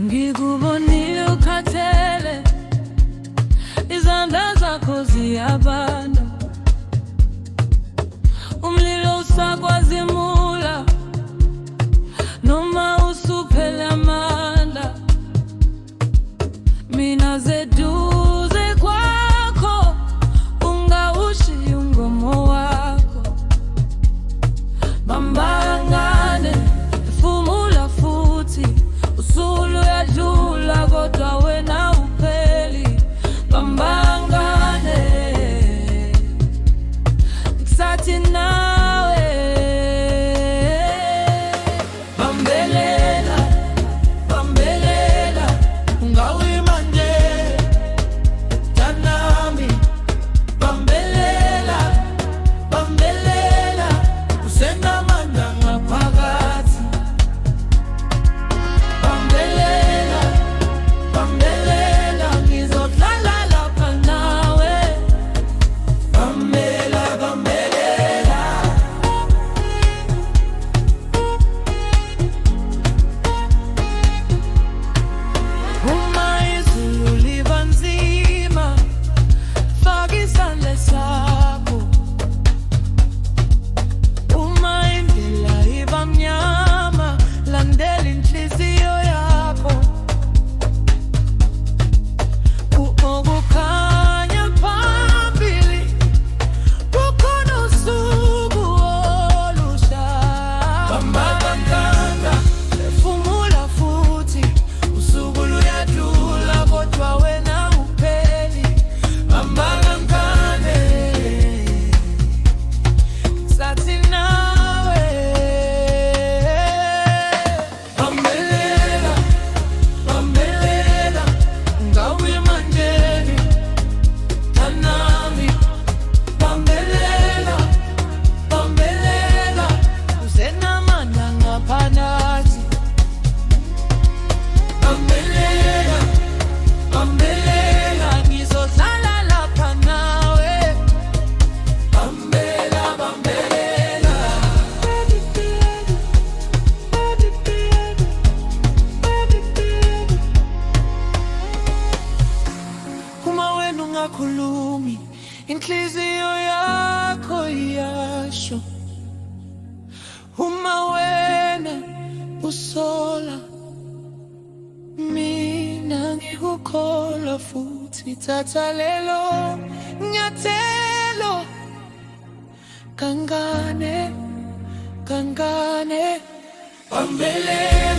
Ngikubonile ukhathele, izandla zakho ziyabanda, umlilo usakwazimula noma usuphele amandla. Mina seduze kwakho, ungawushiya umgomo wakho. Bambangane, fumula futhi, usulu yadlula kodwa wena upheli. Bambangane, ngisathi nawe bambelela, bambelela, ungawima nje tanami. Bambelela, bambelela, usenamandla ngaphakathi. Bambelela, bambelela, ngizohlala lapha nawe. Bambela, bambelela. Uma izulu liba nzima, faka isandla sakho. Uma indlela iba mnyama, landela inhliziyo yakho. Ukukhanya phambili, kukhona usuku olusha. Bambangana, fumula futhi, usuku luyadlula kodwa wena upheli. Bambangane, ngisathi nawe bambelela, bambelela, ungawima nje tanami. Bambelela, bambelela, usenamandla ngaphakathi. Bambelela, bambelela, ngizohlala lapha nawe. Bambela, bambelela. Uma wena ungakhulumi, inhliziyo yakho iyasho. Uma wena usola, mina ngikukholwa futhi. Thatha lelo nyathelo, kangane, kangane. Bambelela.